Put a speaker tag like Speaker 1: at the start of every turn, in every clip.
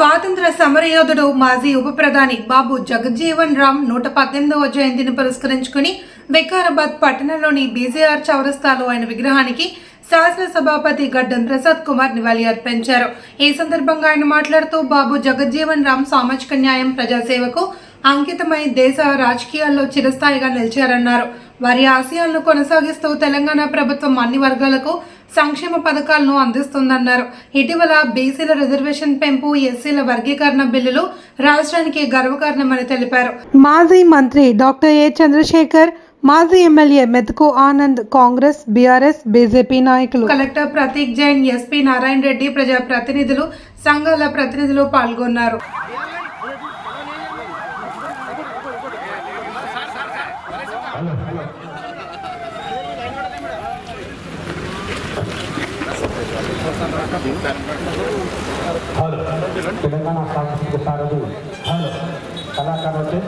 Speaker 1: స్వాతంత్ర సమరయోధుడు మాజీ ఉప ప్రధాని బాబు జగజ్జీవన్ రామ్ 118వ జయంతిని పురస్కరించుకుని వికారాబాద్ పట్టణంలోని బీజేఆర్ చౌరస్తాలో ఆయన విగ్రహానికి శాసన సభాపతి గడ్డం ప్రసాద్ కుమార్ నివాళి అర్పించారు. ఈ సందర్భంగా ఆయన మాట్లాడుతూ బాబు జగజ్జీవన్ రామ్ సామాజిక న్యాయం, ప్రజాసేవకు అంకితమై దేశ రాజకీయాల్లో చిరస్థాయిగా నిలిచారన్నారు. వారి ఆశయాలను కొనసాగిస్తూ తెలంగాణ ప్రభుత్వం అన్ని వర్గాలకు సంక్షేమ పథకాలను అందిస్తుందన్నారు. ఇటీవల బీసీల రిజర్వేషన్ పెంపు, ఎస్సీల వర్గీకరణ బిల్లులు రాష్ట్రానికి గర్వకారణమని తెలిపారు. మాజీ మంత్రి డాక్టర్ ఏ చంద్రశేఖర్, మాజీ ఎమ్మెల్యే మెతుకు ఆనంద్, కాంగ్రెస్, బీఆర్ఎస్, బీజేపీ నాయకులు, కలెక్టర్ ప్రతీక్ జైన్, ఎస్పీ నారాయణ రెడ్డి, ప్రజాప్రతినిధులు, సంఘాల ప్రతినిధులు పాల్గొన్నారు.
Speaker 2: తెలంగాణ సాంస్కృతిక సారథులు కళాకారులు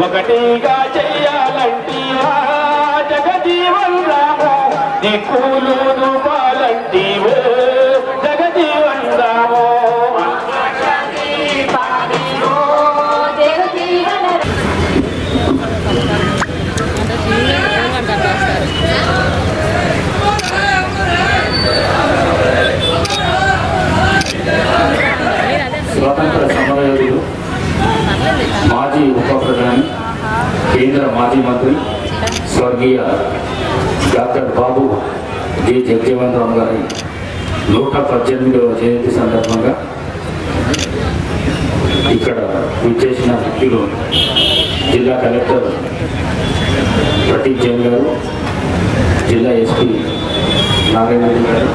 Speaker 3: ఒకటిగా చెయ్యాలంటీవా జగజీవన్ రాము, దిక్కులు రూపాలంటీవో జగజీవన్ రాము.
Speaker 4: స్వాతంత్ర సమరయోధుడు, మాజీ ఉప ప్రధాని, కేంద్ర మాజీ మంత్రి స్వర్గీయ డాక్టర్ బాబు జి జగజ్జీవన్ రామ్ గారి 118వ జయంతి సందర్భంగా ఇక్కడ విచ్చేసిన వ్యక్తులు జిల్లా కలెక్టర్ ప్రతీక్ జైన్ గారు, జిల్లా ఎస్పీ నారాయణ రెడ్డి గారు,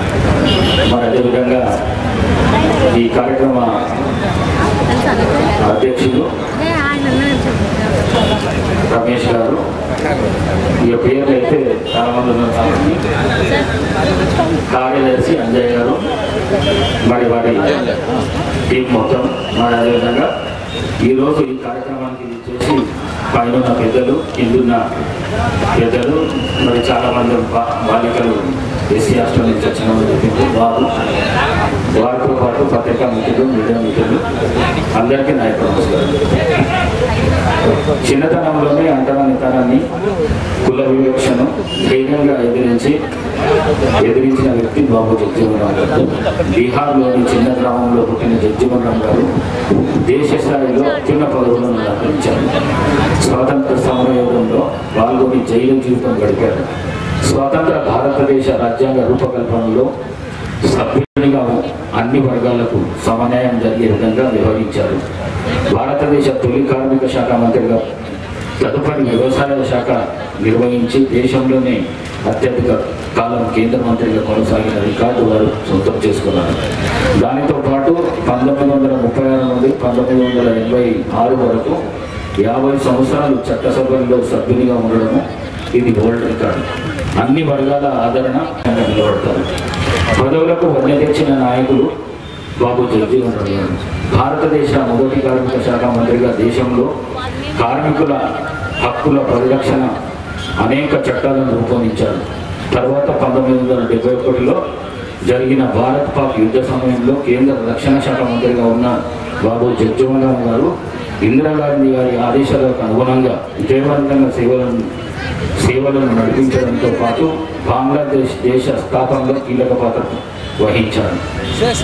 Speaker 4: మరి అదేవిధంగా ఈ కార్యక్రమ అధ్యక్షులు రమేష్ గారు, ఈ పేర్లు అయితే చాలా మంది ఉన్నారు కాబట్టి కార్యదర్శి అంజయ్ గారు, మరి వారి టీం మొత్తం, మరి అదేవిధంగా ఈరోజు ఈ కార్యక్రమానికి చేసి పైన పెద్దలు, కిందున్న పెద్దలు, మరి చాలామంది బాలికలు ఎస్సీ హాస్టల్ నుంచి వచ్చిన చెప్పింది వారితో పాటు పత్రికా మిత్రులు, మీడియా మిత్రులు అందరికీ నా యొక్క నమస్కారం. చిన్నతనంలోనే అంటరానితనాన్ని, కుల వివక్షను ధైర్యంగా ఎదిరించిన వ్యక్తి బాబు జగజ్జీవన్ రామ్ గారు. బీహార్లోని చిన్న గ్రామంలో పుట్టిన జగజ్జీవన్ రామ్ గారు దేశ స్థాయిలో అత్యున్న పదవులను అలంకరించారు. స్వాతంత్ర సమరయోధంలో పాల్గొని జైలు జీవితం గడిపారు. స్వాతంత్ర భారతదేశ రాజ్యాంగ రూపకల్పనలో సభ్యునిగా అన్ని వర్గాలకు సమన్యాయం జరిగే విధంగా వ్యవహరించారు. భారతదేశ తొలి కార్మిక శాఖ మంత్రిగా, తదుపరి వ్యవసాయ శాఖ నిర్వహించి దేశంలోనే అత్యధిక కాలం కేంద్ర మంత్రిగా కొనసాగిన రికార్డు వారు సొంతం చేసుకున్నారు. దానితో పాటు 1936 నుండి 1986 వరకు 50 సంవత్సరాలు చట్టసభల్లో సభ్యునిగా ఉండడము ఇది వరల్డ్ రికార్డు. అన్ని వర్గాల ఆదరణ నిలబడతారు. పదవులకు వన్నె తెచ్చిన నాయకులు బాబు జగజ్జీవన్ రామ్ గారు. భారతదేశ మొదటి కార్మిక శాఖ మంత్రిగా దేశంలో కార్మికుల హక్కుల పరిరక్షణ అనేక చట్టాలను రూపొందించారు. తర్వాత 1971లో జరిగిన భారత్ పాక్ యుద్ధ సమయంలో కేంద్ర రక్షణ శాఖ మంత్రిగా ఉన్న బాబు జగజ్జీవన్ రామ్ గారు ఇందిరాగాంధీ గారి ఆదేశాలకు అనుగుణంగా విజయవంతంగా సేవలను నడిపించడంతో పాటు బంగ్లాదేశ్ దేశ స్థాపనలో కీలక పాత్ర వహించారు.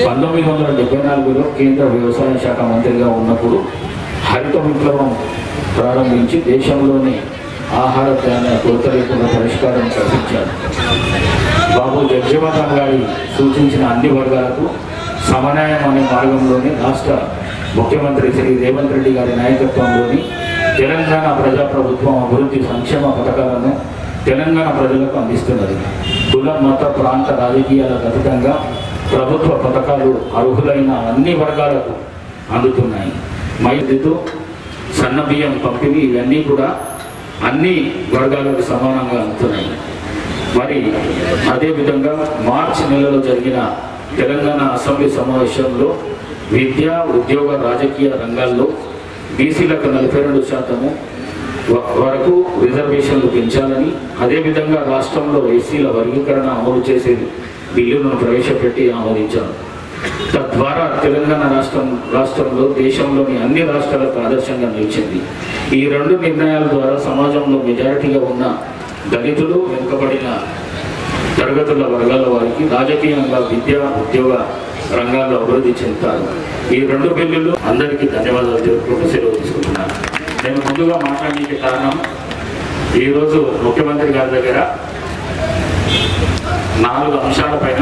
Speaker 4: 1974లో కేంద్ర వ్యవసాయ శాఖ మంత్రిగా ఉన్నప్పుడు హరిత విప్లవం ప్రారంభించి దేశంలోని ఆహార ధాన్య కొరత లేకుండా పరిష్కారం కల్పించారు. బాబు జగజ్జీవన్ రామ్ గారి సూచించిన అన్ని వర్గాలకు సమన్వయం అనే మార్గంలోని రాష్ట్ర ముఖ్యమంత్రి శ్రీ రేవంత్ రెడ్డి గారి నాయకత్వంలోని తెలంగాణ ప్రజాప్రభుత్వం అభివృద్ధి సంక్షేమ పథకాలను తెలంగాణ ప్రజలకు అందిస్తున్నది. కుల మత ప్రాంత రాజకీయాలకు అతీతంగా ప్రభుత్వ పథకాలు అర్హులైన అన్ని వర్గాలకు అందుతున్నాయి. మైదుతో సన్న బియ్యం పంపిణీ ఇవన్నీ కూడా అన్ని వర్గాలకు సమానంగా అందుతున్నాయి. మరి అదేవిధంగా మార్చి నెలలో జరిగిన తెలంగాణ అసెంబ్లీ సమావేశంలో విద్యా ఉద్యోగ రాజకీయ రంగాల్లో బీసీలకు 42% వరకు రిజర్వేషన్లు పెంచాలని, అదేవిధంగా రాష్ట్రంలో ఎస్సీల వర్గీకరణ అమలు చేసే బిల్లులను ప్రవేశపెట్టి ఆమోదించారు. తద్వారా తెలంగాణ రాష్ట్రంలో దేశంలోని అన్ని రాష్ట్రాలకు ఆదర్శంగా నిలిచింది. ఈ 2 నిర్ణయాల ద్వారా సమాజంలో మెజారిటీగా ఉన్న దళితులు, వెనుకబడిన తరగతుల వర్గాల వారికి రాజకీయంగా విద్యా ఉద్యోగ రంగాల్లో అభివృద్ధి చెందుతారు. ఈ 2 బిల్లులు అందరికీ ధన్యవాదాలు తెలుపుకుంటూ సెలవు తీసుకుంటున్నాను. నేను ముందుగా మాట్లాడడానికి కారణం, ఈరోజు ముఖ్యమంత్రి గారి దగ్గర 4 అంశాలపైన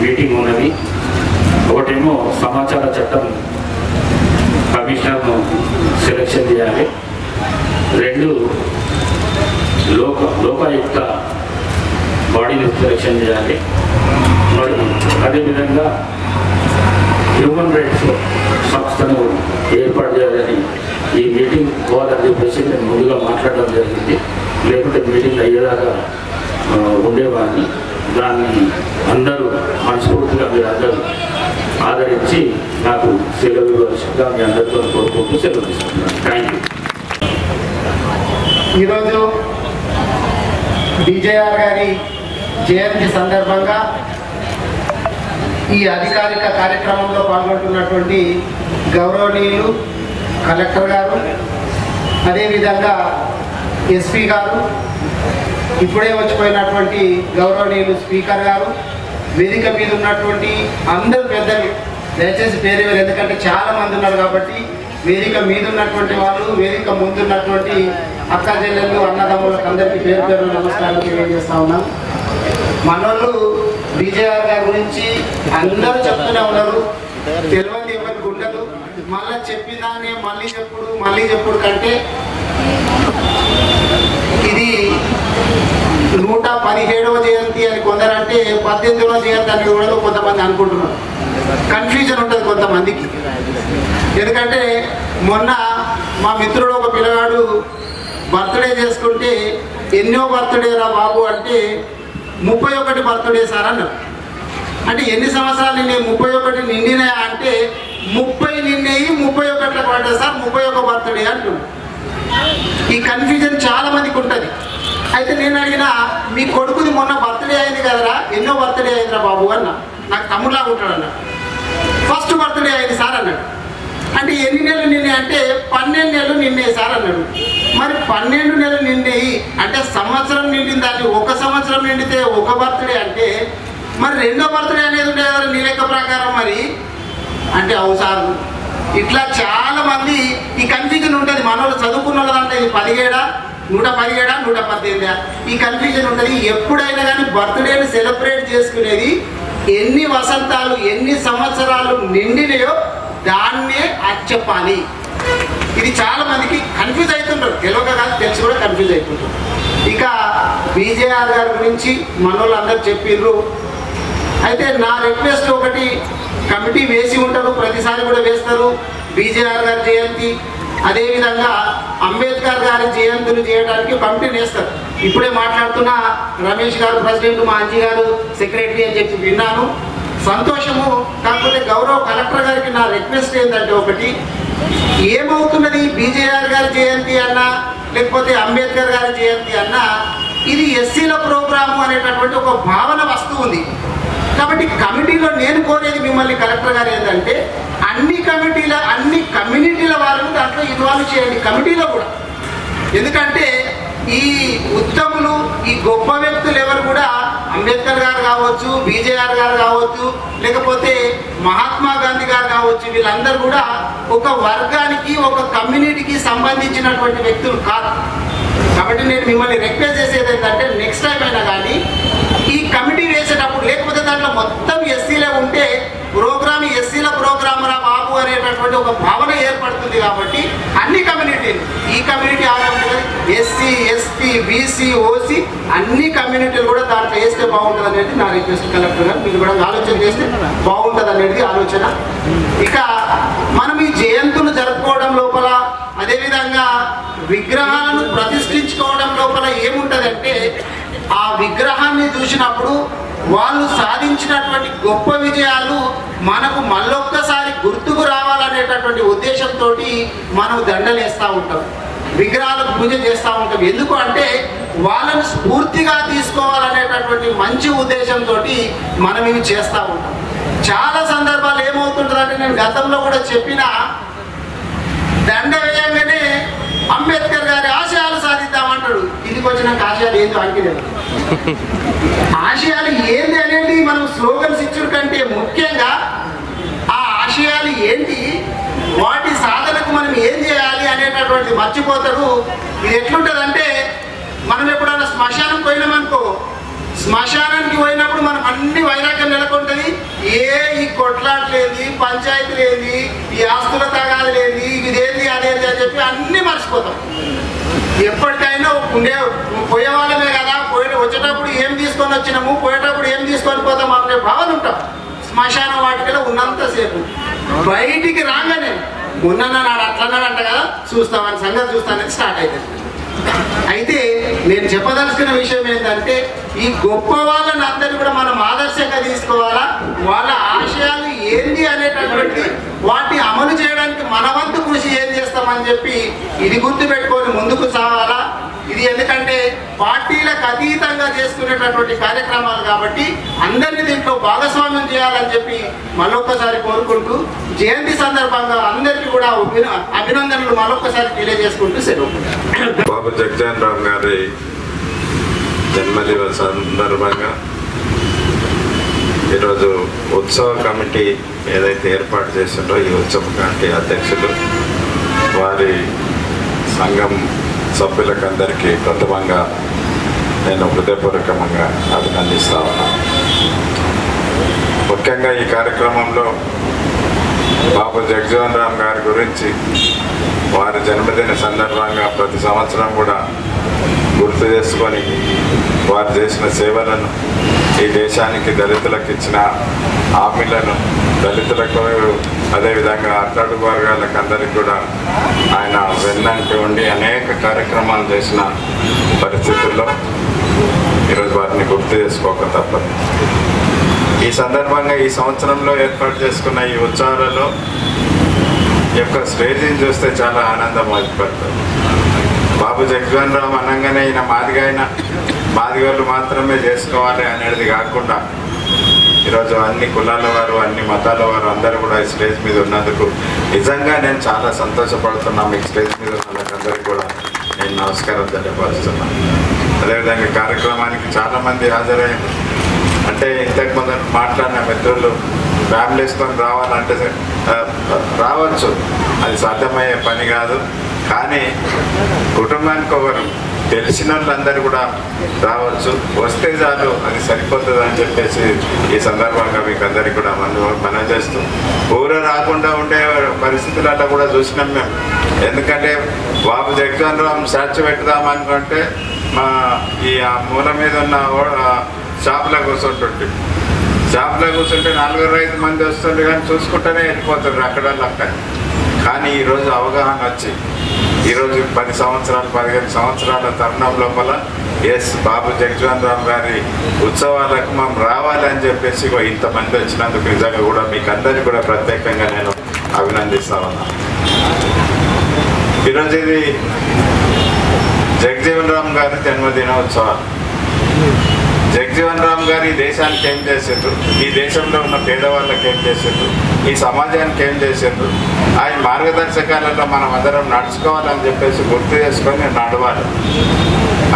Speaker 4: మీటింగ్ ఉన్నది. ఒకటేమో సమాచార చట్టం కమిషనర్ను సెలక్షన్ చేయాలి. 2 లోకాయుక్త బాడీని సెలక్షన్ చేయాలి. మరి అదేవిధంగా హ్యూమన్ రైట్స్ సంస్థను ఏర్పాటు చేయాలని ఈ మీటింగ్ పోవాలని చెప్పేసి నేను ముందుగా మాట్లాడడం జరిగింది. లేకుంటే మీటింగ్ అయ్యేదాకా ఉండేవాడిని. దాన్ని అందరూ మనస్ఫూర్తిగా మీరు అందరూ ఆదరించి నాకు సెలవు ఇవ్వాల్సిందిగా మీ అందరితో కోరుకుంటూ సెలవు తీసుకుంటున్నాను. Thank you.
Speaker 5: ఈరోజు బీజేఆర్ గారి జయంతి సందర్భంగా ఈ అధికారిక కార్యక్రమంలో పాల్గొంటున్నటువంటి గౌరవనీయులు కలెక్టర్ గారు, అదేవిధంగా ఎస్పీ గారు, ఇప్పుడే వచ్చిపోయినటువంటి గౌరవనీయులు స్పీకర్ గారు, వేదిక మీద ఉన్నటువంటి అందరు పెద్దలు, దయచేసి పేరు వేరు, ఎందుకంటే చాలా మంది ఉన్నారు కాబట్టి వేదిక మీద ఉన్నటువంటి వాళ్ళు, వేదిక ముందున్నటువంటి అక్క చెల్లెళ్ళు, అన్నదమ్ములకు అందరికీ పేరు పేరు నమస్కారం తెలియజేస్తా ఉన్నాం. మనోళ్ళు బీజేఆర్ గారి గురించి అందరూ చెప్తూనే ఉన్నారు, తెలియదు ఎవరికి ఉండదు. మళ్ళీ చెప్పిదాన్ని మళ్ళీ చెప్పుడు కంటే ఇది 117వ జయంతి అని కొందరంటే 18వ జయంతి అని కూడా కొంతమంది అనుకుంటున్నారు. కన్ఫ్యూజన్ ఉంటుంది కొంతమందికి. ఎందుకంటే మొన్న మా మిత్రుడు ఒక పిల్లగాడు బర్త్డే చేసుకుంటే ఎన్నో బర్త్డే రా బాబు అంటే 31 బర్త్డే సార్ అన్నారు. అంటే ఎన్ని సంవత్సరాలు నిన్నే 31 నిండినాయా అంటే 30 నిండేయి 31 పడ్డా సార్ 31 బర్త్డే అంటున్నాడు. ఈ కన్ఫ్యూజన్ చాలా మందికి ఉంటుంది. అయితే నేను అడిగిన, మీ కొడుకుది మొన్న బర్త్డే అయింది కదరా, ఎన్నో బర్త్డే అయిందిరా బాబు అన్న. నాకు తమ్ములాగా ఉంటాడు అన్న. ఫస్ట్ బర్త్డే అయింది సార్ అన్నాడు. అంటే ఎన్ని నెలలు నిన్నే అంటే 12 నెలలు నిన్నే సార్ అన్నాడు. మరి 12 నెలలు నిండేయి అంటే సంవత్సరం నిండింది, దాన్ని 1 సంవత్సరం నిండితే 1 బర్త్డే అంటే మరి 2వ బర్త్డే అనేది ఉండే కదా నీ లెక్క ప్రకారం మరి అంటే అవు సార్. ఇట్లా చాలా మంది ఈ కన్ఫ్యూజన్ ఉంటుంది. మనోళ్ళు చదువుకున్న వాళ్ళు అంటే 17 117 118 ఈ కన్ఫ్యూజన్ ఉంటుంది. ఎప్పుడైనా కానీ బర్త్డేని సెలబ్రేట్ చేసుకునేది ఎన్ని వసంతాలు ఎన్ని సంవత్సరాలు నిండినాయో దాన్నే అది చెప్పాలి. ఇది చాలా మందికి కన్ఫ్యూజ్ అవుతుంటారు, తెలియక కాదు తెలిసి కూడా కన్ఫ్యూజ్ అవుతుంటారు. ఇక బీజేఆర్ గారి గురించి మనోళ్ళు అందరు చెప్పిండ్రు. అయితే నా రిక్వెస్ట్ ఒకటి, కమిటీ వేసి ఉంటారు, ప్రతిసారి కూడా వేస్తారు. బీజేఆర్ గారి జయంతి, అదేవిధంగా అంబేద్కర్ గారి జయంతులు చేయడానికి కమిటీని వేస్తారు. ఇప్పుడే మాట్లాడుతున్న రమేష్ గారు ప్రెసిడెంట్, మా అంజీ గారు సెక్రటరీ అని చెప్పి విన్నాను, సంతోషము. కాకపోతే గౌరవ కలెక్టర్ గారికి నా రిక్వెస్ట్ ఏంటంటే, ఒకటి ఏమవుతున్నది బీజేఆర్ గారి జయంతి అన్నా లేకపోతే అంబేద్కర్ గారి జయంతి అన్నా ఇది ఎస్సీల ప్రోగ్రాము అనేటటువంటి ఒక భావన వస్తువు ఉంది. కాబట్టి కమిటీలో నేను కోరేది మిమ్మల్ని కలెక్టర్ గారు ఏంటంటే, అన్ని కమ్యూనిటీల వాళ్ళను దాంట్లో ఇన్వాల్వ్ చేయండి కమిటీలో కూడా. ఎందుకంటే ఈ ఉత్తములు, ఈ గొప్ప వ్యక్తులు ఎవరు కూడా అంబేద్కర్ గారు కావచ్చు, బీజేఆర్ గారు కావచ్చు, లేకపోతే మహాత్మా గాంధీ గారు కావచ్చు, వీళ్ళందరూ కూడా ఒక వర్గానికి ఒక కమ్యూనిటీకి సంబంధించినటువంటి వ్యక్తులు కాదు. కాబట్టి నేను మిమ్మల్ని రిక్వెస్ట్ చేసేది ఏంటంటే, నెక్స్ట్ టైం అయినా కానీ ఈ కమిటీ వేసేటప్పుడు, లేకపోతే దాంట్లో మొత్తం ఎస్సీలే ఉంటే ప్రోగ్రామ్ అనేటటువంటి ఒక భావన ఏర్పడుతుంది. కాబట్టి అన్ని కమ్యూనిటీలు, ఈ కమ్యూనిటీ ఆ community, SC ST BC OC అన్ని కమ్యూనిటీలు కూడా దాంట్లో వేస్తే బాగుంటుంది అనేది నా రిక్వెస్ట్. కలెక్టర్ గారు మీరు కూడా ఆలోచన చేస్తే బాగుంటుంది అనేది ఆలోచన. ఇక మనం ఈ జయంతులు జరుపుకోవడం లోపల, అదేవిధంగా విగ్రహాలను ప్రతిష్ఠించుకోవడం లోపల ఏముంటుందంటే, ఆ విగ్రహాన్ని చూసినప్పుడు వాళ్ళు సాధించినటువంటి గొప్ప విజయాలు మనకు మళ్ళొక్కసారి గుర్తుకు రావాలనేటటువంటి ఉద్దేశంతో మనం దండలు వేస్తూ ఉంటాం, విగ్రహాలకు పూజ చేస్తూ ఉంటాం. ఎందుకు అంటే వాళ్ళని స్ఫూర్తిగా తీసుకోవాలనేటటువంటి మంచి ఉద్దేశంతో మనం ఇవి చేస్తూ ఉంటాం. చాలా సందర్భాలు ఏమవుతుంటుందంటే, నేను గతంలో కూడా చెప్పిన, దండ వేయంగానే అంబేద్కర్ గారి ఆశయాలు సాధిద్దామంటాడు. ఇదికి వచ్చినాక ఆశయాలు ఏందో అంకిలేదు. ఆశయాలు ఏంది అనేది మనం స్లోగన్స్ ఇచ్చుడు కంటే ముఖ్యంగా ఆ ఆశయాలు ఏంటి, వాటి సాధనకు మనం ఏం చేయాలి అనేటటువంటిది మర్చిపోతారు. ఇది ఎట్లుంటుందంటే, మనం ఎప్పుడైనా శ్మశానం పోయినామనుకో, శ్మశానానికి పోయినప్పుడు మనం అన్ని వైరాగ్యం నెలకొంటుంది. ఈ కొట్లాట్లేంది, పంచాయతీ లేని, ఈ ఆస్తుల తగాదు లేని, ఇదేంది అదేంది అని చెప్పి అన్నీ మర్చిపోతాం. ఎప్పటికైనా ఉండే పోయే వాళ్ళమే కదా, వచ్చేటప్పుడు ఏం తీసుకొని వచ్చినాము, పోయేటప్పుడు ఏం తీసుకొని పోతాం అనే భావన ఉంటాం. శ్మశానం వాటికలో ఉన్నంతసేపు బయటికి రాగానే నాడు అట్లన్నాడంట కదా, చూస్తామని సంగతి చూస్తానని స్టార్ట్ అవుతుంది. అయితే నేను చెప్పదలుచుకున్న విషయం ఏంటంటే, ఈ గొప్ప వాళ్ళని అందరినీ కూడా మనం ఆదర్శంగా తీసుకోవాలా. వాళ్ళ ఆశయాలు ఏంటి అనేటటువంటి వాటిని అమలు చేయడానికి మన వంతు కృషి ఏం చేస్తామని చెప్పి ఇది గుర్తుపెట్టుకొని ముందుకు సాగాలా. ఇది ఎందుకంటే పార్టీలకు అతీతంగా చేసుకునేటటువంటి కార్యక్రమాలు కాబట్టి అందరినీ దీంట్లో భాగస్వామ్యం చేయాలని చెప్పి మరొక్కసారి కోరుకుంటూ, జయంతి సందర్భంగా అందరికీ కూడా అభినందనలు మరొక్కసారి తెలియజేసుకుంటూ సెలవు.
Speaker 6: బాబు జగజీవన్ రామ్ గారి జన్మదిన సందర్భంగా ఈరోజు ఉత్సవ కమిటీ ఏదైతే ఏర్పాటు చేసిందో, ఈ ఉత్సవ కమిటీ అధ్యక్షులు వారి సంఘం సభ్యులకు అందరికీ ప్రథమంగా నేను హృదయపూర్వకంగా అభినందిస్తా ఉన్నాను. ముఖ్యంగా ఈ కార్యక్రమంలో బాబు జగజీవన్ రామ్ గారి గురించి వారి జన్మదిన సందర్భంగా ప్రతి సంవత్సరం కూడా గుర్తు చేసుకొని వారు చేసిన సేవలను, ఈ దేశానికి దళితులకు ఇచ్చిన హామీలను, దళితులకు అదేవిధంగా అట్టడుగు వర్గాలకు అందరికీ కూడా ఆయన వెన్నంటి ఉండి అనేక కార్యక్రమాలు చేసిన పరిస్థితుల్లో ఈరోజు వారిని గుర్తు చేసుకోక తప్పదు. ఈ సందర్భంగా ఈ సంవత్సరంలో ఏర్పాటు చేసుకున్న ఈ ఉత్సవాలలో యొక్క స్టేజీని చూస్తే చాలా ఆనందం ఏర్పడుతుంది. బాబు జగజీవన్ రామ్ అనగానే ఈయన మాదిగోళ్ళు మాత్రమే చేసుకోవాలి అనేది కాకుండా ఈరోజు అన్ని కులాల వారు, అన్ని మతాల వారు అందరూ కూడా ఈ స్టేజ్ మీద ఉన్నందుకు నిజంగా నేను చాలా సంతోషపడుతున్నాను. మీకు స్టేజ్ మీద ఉన్న వాళ్ళందరికీ కూడా నేను నమస్కారం తెలియపరుస్తున్నాను. అదేవిధంగా కార్యక్రమానికి చాలామంది హాజరైంది. అంటే ఇంతకు ముందు మాట్లాడిన మిత్రులు ఫ్యామిలీస్తో రావాలంటే రావచ్చు, అది సాధ్యమయ్యే పని కాదు. కానీ కుటుంబానికి ఒకరు తెలిసిన వాళ్ళందరూ కూడా రావచ్చు, వస్తే చాలు, అది సరిపోతుంది అని చెప్పేసి ఈ సందర్భంగా మీకు అందరికీ కూడా మనం చేస్తూ, ఊరు రాకుండా ఉండే పరిస్థితులలో కూడా చూసినాం మేము. ఎందుకంటే బాబు జగజీవన్ రామ్ స్టాచ్యూ పెట్టుదామనుకుంటే మా ఈ మూల మీద ఉన్న షాప్లో కూర్చుంటుంటే 4-5 మంది వస్తుండే, కానీ చూసుకుంటూనే వెళ్ళిపోతారు అక్కడ. కానీ ఈరోజు అవగాహన వచ్చి ఈరోజు 10 సంవత్సరాలు 15 సంవత్సరాల తరుణం లోపల బాబు జగజీవన్ రామ్ గారి ఉత్సవాలకు మనం రావాలని చెప్పేసి ఇంతమంది వచ్చినందుకు నిజంగా కూడా మీకు అందరికీ కూడా ప్రత్యేకంగా నేను అభినందిస్తా ఉన్నాను. ఈరోజు ఇది జగజీవన్ రామ్ గారి జన్మదినోత్సవాలు. జగజీవన్ రామ్ గారు ఈ దేశానికి ఏం చేసిండ్రు, ఈ దేశంలో ఉన్న పేదవాళ్ళకి ఏం చేసిండ్రు, ఈ సమాజానికి ఏం చేసిండ్రు, ఆయన మార్గదర్శకాలలో మనం అందరం నడుచుకోవాలని చెప్పేసి గుర్తు చేసుకొని నడవాలి.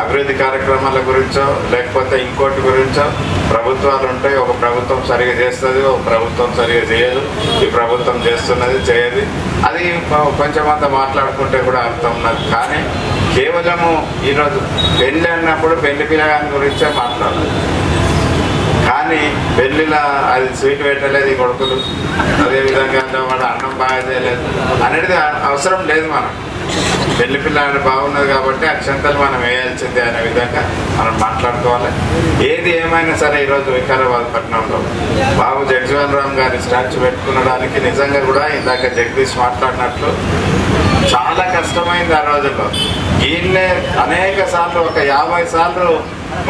Speaker 6: అభివృద్ధి కార్యక్రమాల గురించో లేకపోతే ఇంకోటి గురించో ప్రభుత్వాలు ఉంటాయి. ఒక ప్రభుత్వం సరిగా చేస్తుంది, ఒక ప్రభుత్వం సరిగా చేయదు, ఈ ప్రభుత్వం చేస్తున్నది చేయదు, అది కొంచెమంత మాట్లాడుకుంటే కూడా అర్థం ఉన్నది. కానీ కేవలము ఈరోజు పెళ్ళి అన్నప్పుడు పెళ్లి పిల్లగాని గురించే మాట్లాడాలి. కానీ పెళ్ళిలో అది స్వీట్ పెట్టలేదు ఈ కొడుకులు, అదేవిధంగా వాడు అన్నం బాగా చేయలేదు అనేది అవసరం లేదు. మనం పెళ్లి పిల్ల బాగున్నది కాబట్టి అక్షంతలు మనం వేయాల్సిందే అనే విధంగా మనం మాట్లాడుకోవాలి. ఏది ఏమైనా సరే ఈరోజు వికారాబాద్ పట్టణంలో బాబు జగజీవన్ రామ్ గారి స్టాచ్యూ పెట్టుకునడానికి నిజంగా కూడా ఇందాక జగదీష్ మాట్లాడినట్లు చాలా కష్టమైంది ఆ రోజుల్లో. ఈయన్నే అనేక సార్లు, ఒక 50 సార్లు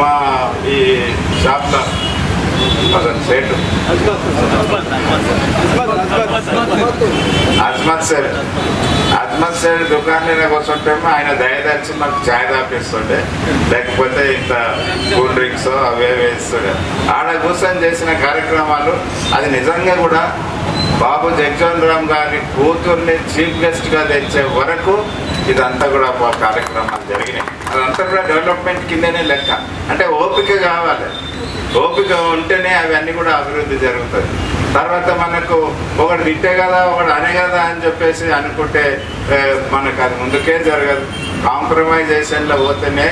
Speaker 6: మా ఈ షాప్లో సేటు అజ్మత్ సేట్ దుకాణంలో కూర్చుంటేమో ఆయన దయదర్చి మాకు ఛాయ్ తాపిస్తుండే, లేకపోతే ఇంత కూల్ డ్రింక్స్ అవే వేస్తుండే. ఆడ కూర్చొని చేసిన కార్యక్రమాలు అది నిజంగా కూడా బాబు జగజీవన్ రామ్ గారి కూతుర్ని చీఫ్ గెస్ట్గా తెచ్చే వరకు ఇదంతా కూడా కార్యక్రమాలు జరిగినాయి. అదంతా కూడా డెవలప్మెంట్ కిందనే లెక్క. అంటే ఓపిక కావాలి, ఓపిక ఉంటేనే అవన్నీ కూడా అభివృద్ధి జరుగుతుంది. తర్వాత మనకు ఒకటి తిట్టే కదా ఒకటి అనే కదా అని చెప్పేసి అనుకుంటే మనకు అది ముందుకే జరగదు. కాంప్రమైజేషన్లో పోతేనే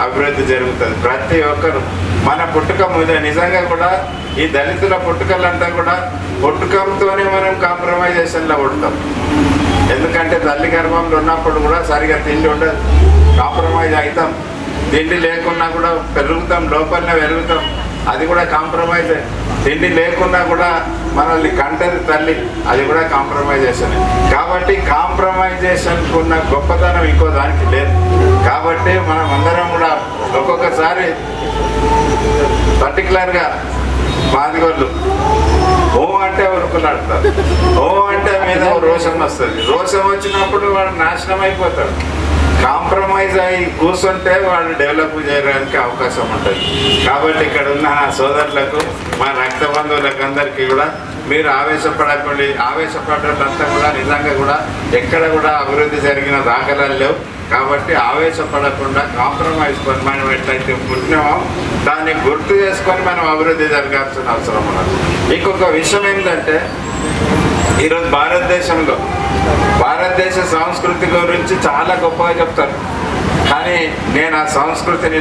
Speaker 6: అభివృద్ధి జరుగుతుంది. ప్రతి ఒక్కరు మన పుట్టుక నిజంగా కూడా ఈ దళితుల పుట్టుకలంతా కూడా పుట్టుకతోనే మనం కాంప్రమైజేషన్లో పుడతాం. ఎందుకంటే తల్లి గర్భంలో ఉన్నప్పుడు కూడా సరిగా తిండి ఉండదు, కాంప్రమైజ్ అవుతాం. తిండి లేకున్నా కూడా పెరుగుతాం, లోపలనే పెరుగుతాం, అది కూడా కాంప్రమైజ్. తిండి లేకున్నా కూడా మనల్ని కంటది తల్లి, అది కూడా కాంప్రమైజేషన్. కాబట్టి కాంప్రమైజేషన్కు ఉన్న గొప్పతనం ఇంకో దానికి లేదు. కాబట్టి మనం అందరం కూడా ఒక్కొక్కసారి పర్టికులర్గా మాదిగోళ్ళు ఓ అంటే ఉరుకులాడతారు, ఓ అంటే మీద రోషం వస్తుంది. రోషం వచ్చినప్పుడు వాడు నాశనం అయిపోతాడు. కాంప్రమైజ్ అయ్యి కూర్చుంటే వాళ్ళు డెవలప్ చేయడానికి అవకాశం ఉంటుంది. కాబట్టి ఇక్కడ ఉన్న నా సోదరులకు, మా రక్త బంధువులకు అందరికీ కూడా మీరు ఆవేశపడకండి. ఆవేశపడ్డంతా కూడా నిజంగా కూడా ఎక్కడ కూడా అభివృద్ధి జరిగిన దాఖలాలు లేవు. కాబట్టి ఆవేశపడకుండా కాంప్రమైజ్ కొని మనం ఎట్లయితే పుట్టినామో దాన్ని గుర్తు చేసుకొని మనం అభివృద్ధి జరగాల్సిన అవసరం ఉన్నది. ఇంకొక విషయం ఏంటంటే ఈరోజు భారతదేశ సంస్కృతి గురించి చాలా గొప్పగా చెప్తారు, కానీ నేను ఆ సంస్కృతిని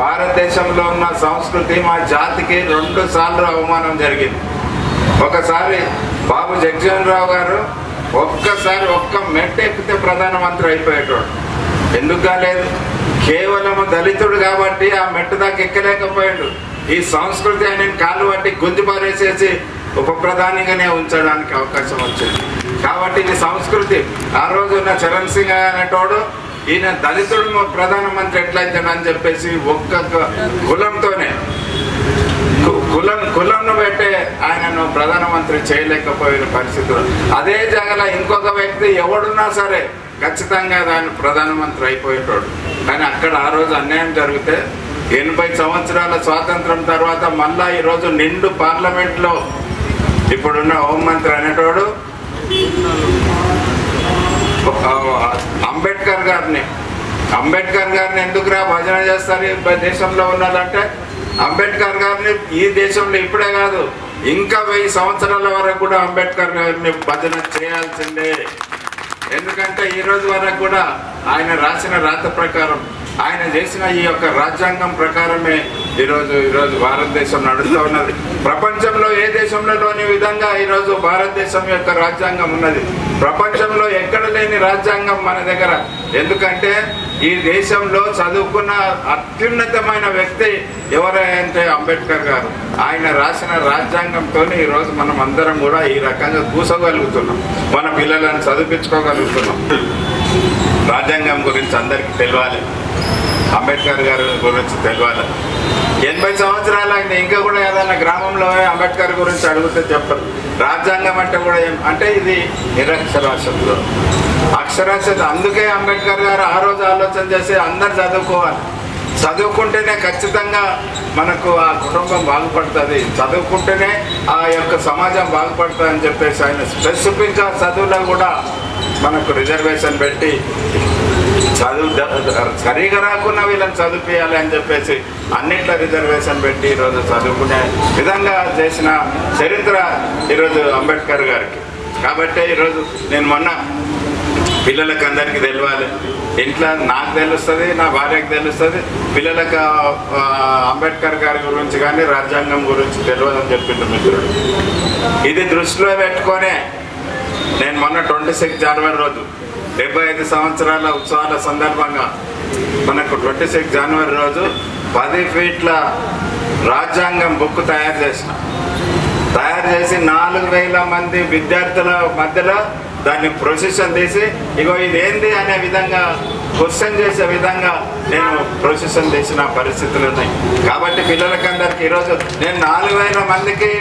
Speaker 6: భారతదేశంలో ఉన్న సంస్కృతి మా జాతికి 2 సార్లు అవమానం జరిగింది. ఒకసారి బాబు జగజీవన్ రావు గారు ఒక్క మెట్టు ఎక్కితే ప్రధానమంత్రి అయిపోయేటోడు. ఎందుకు కాలేదు? కేవలం దళితుడు కాబట్టి ఆ మెట్టు దాకా ఎక్కలేకపోయాడు. ఈ సంస్కృతి ఆయన కాళ్ళు పట్టి గుంజి పారేసేసి ఉప ప్రధానిగానే ఉంచడానికి అవకాశం వచ్చింది. కాబట్టి ఇది సంస్కృతి. ఆ రోజు ఉన్న చరణ్ సింగ్ అనేటోడు ఈయన దళితుడు ప్రధానమంత్రి ఎట్లయితాడని చెప్పేసి ఒక్క కులంతోనే కులంను పెట్టే ఆయనను ప్రధానమంత్రి చేయలేకపోయిన పరిస్థితులు. అదే జగల ఇంకొక వ్యక్తి ఎవడున్నా సరే ఖచ్చితంగా దాన్ని ప్రధానమంత్రి అయిపోయేటోడు. కానీ అక్కడ ఆ రోజు అన్యాయం జరిగితే 80 సంవత్సరాల స్వాతంత్రం తర్వాత మళ్ళా ఈరోజు నిండు పార్లమెంట్లో ఇప్పుడున్న హోంమంత్రి అనేటోడు అంబేద్కర్ గారిని ఎందుకురా భజన చేస్తారు దేశంలో ఉన్నదంటే, అంబేద్కర్ గారిని ఈ దేశంలో ఇప్పుడే కాదు ఇంకా 1000 సంవత్సరాల వరకు కూడా అంబేద్కర్ గారిని భజన చేయాల్సిందే. ఎందుకంటే ఈ రోజు వరకు కూడా ఆయన రాసిన రాత ప్రకారం, ఆయన చేసిన ఈ యొక్క రాజ్యాంగం ప్రకారమే ఈరోజు భారతదేశం నడుస్తూ ఉన్నది. ప్రపంచంలో ఏ దేశంలో లేని విధంగా ఈరోజు భారతదేశం యొక్క రాజ్యాంగం ఉన్నది. ప్రపంచంలో ఎక్కడ లేని రాజ్యాంగం మన దగ్గర. ఎందుకంటే ఈ దేశంలో చదువుకున్న అత్యున్నతమైన వ్యక్తి ఎవరంటే అంబేద్కర్ గారు. ఆయన రాసిన రాజ్యాంగంతో ఈరోజు మనం అందరం కూడా ఈ రకంగా కూసగలుగుతున్నాం, మన పిల్లలను చదివించుకోగలుగుతున్నాం. రాజ్యాంగం గురించి అందరికీ తెలియాలి, అంబేద్కర్ గారి గురించి తెలియాలి. 80 సంవత్సరాలు ఇంకా కూడా ఏదైనా గ్రామంలో అంబేద్కర్ గురించి అడిగితే చెప్పరు. రాజ్యాంగం అంటే కూడా అంటే ఇది నిరక్షరాస్యతలో అక్షరాస్యత. అందుకే అంబేద్కర్ గారు ఆ రోజు ఆలోచన చేసి అందరు చదువుకోవాలి, చదువుకుంటేనే ఖచ్చితంగా మనకు ఆ కుటుంబం బాగుపడుతుంది, చదువుకుంటేనే ఆ యొక్క సమాజం బాగుపడుతుంది అని చెప్పేసి ఆయన స్పెసిఫిక్గా చదువులో కూడా మనకు రిజర్వేషన్ పెట్టి చదువు సరిగా రాకున్నా వీళ్ళని చదివించాలి అని చెప్పేసి అన్నింటిలో రిజర్వేషన్ పెట్టి ఈరోజు చదువుకునే విధంగా చేసిన చరిత్ర ఈరోజు అంబేద్కర్ గారికి. కాబట్టి ఈరోజు నేను మొన్న పిల్లలకు అందరికీ తెలియాలి. ఇంట్లో నాకు తెలుస్తుంది, నా భార్యకు తెలుస్తుంది, పిల్లలకు అంబేద్కర్ గారి గురించి కానీ రాజ్యాంగం గురించి తెలియదని చెప్పిండు మిత్రుడు. ఇది దృష్టిలో పెట్టుకొనే నేను మొన్న 26 జనవరి రోజు 75 సంవత్సరాల ఉత్సవాల సందర్భంగా మనకు 26 జనవరి రోజు 10 ఫీట్ల రాజ్యాంగం బుక్ తయారు చేసి 4000 మంది విద్యార్థుల మధ్యలో దాన్ని ప్రొసెషన్ తీసి ఇగో ఇదేంది అనే విధంగా క్వశ్చన్ చేసే విధంగా నేను ప్రొసెషన్ చేసిన పరిస్థితులు ఉన్నాయి. కాబట్టి పిల్లలకందరికీ ఈరోజు నేను 4000 మందికి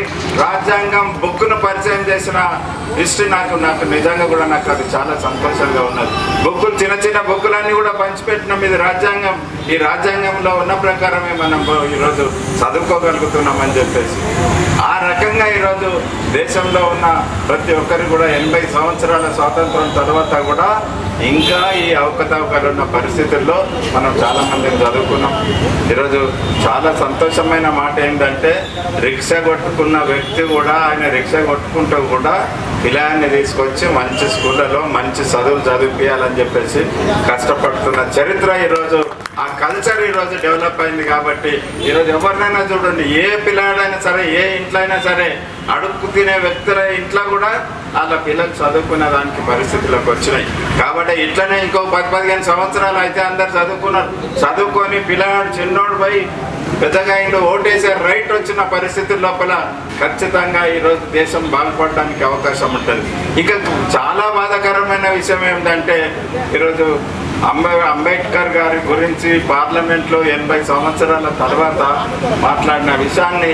Speaker 6: రాజ్యాంగం బుక్ను పరిచయం చేసిన హిస్టరీ నాకు నిజంగా కూడా నాకు అది చాలా సంతోషంగా ఉన్నది. బుక్కులు చిన్న బుక్కులన్నీ కూడా పంచిపెట్టినాం. ఇది రాజ్యాంగం, ఈ రాజ్యాంగంలో ఉన్న ప్రకారమే మనం ఈరోజు చదువుకోగలుగుతున్నామని చెప్పేసి ఆ రకంగా ఈరోజు దేశంలో ఉన్న ప్రతి ఒక్కరికి కూడా 80 సంవత్సరాల స్వాతంత్రం తర్వాత కూడా ఇంకా ఈ అవకతవకలు ఉన్న పరిస్థితుల్లో మనం చాలా మందిని చదువుకున్నాం. ఈరోజు చాలా సంతోషమైన మాట ఏంటంటే రిక్షా కొట్టుకున్న వ్యక్తి కూడా ఆయన రిక్షా కొట్టుకుంటూ కూడా పిల్లాన్ని తీసుకొచ్చి మంచి స్కూళ్ళలో మంచి చదువులు చదివించాలని చెప్పేసి కష్టపడుతున్న చరిత్ర ఈరోజు ఆ కల్చర్ ఈరోజు డెవలప్ అయింది. కాబట్టి ఈరోజు ఎవరినైనా చూడండి, ఏ పిల్లాడైనా సరే, ఏ ఇంట్లో అయినా సరే, అడుక్కు తినే వ్యక్తుల ఇంట్లో కూడా వాళ్ళ పిల్లలు చదువుకునే దానికి పరిస్థితులకు వచ్చినాయి. కాబట్టి ఇట్లనే ఇంకో 10-15 సంవత్సరాలు అయితే అందరు చదువుకొని పిల్లవాడు చిన్నోడు పోయి పెద్దగా ఇండు ఓటేసే రైట్ వచ్చిన పరిస్థితుల లోపల ఖచ్చితంగా ఈరోజు దేశం బాగుపడడానికి అవకాశం ఉంటుంది. ఇక చాలా బాధాకరమైన విషయం ఏమిటంటే ఈరోజు అంబేద్కర్ గారి గురించి పార్లమెంట్లో 80 సంవత్సరాల తర్వాత మాట్లాడిన విషయాన్ని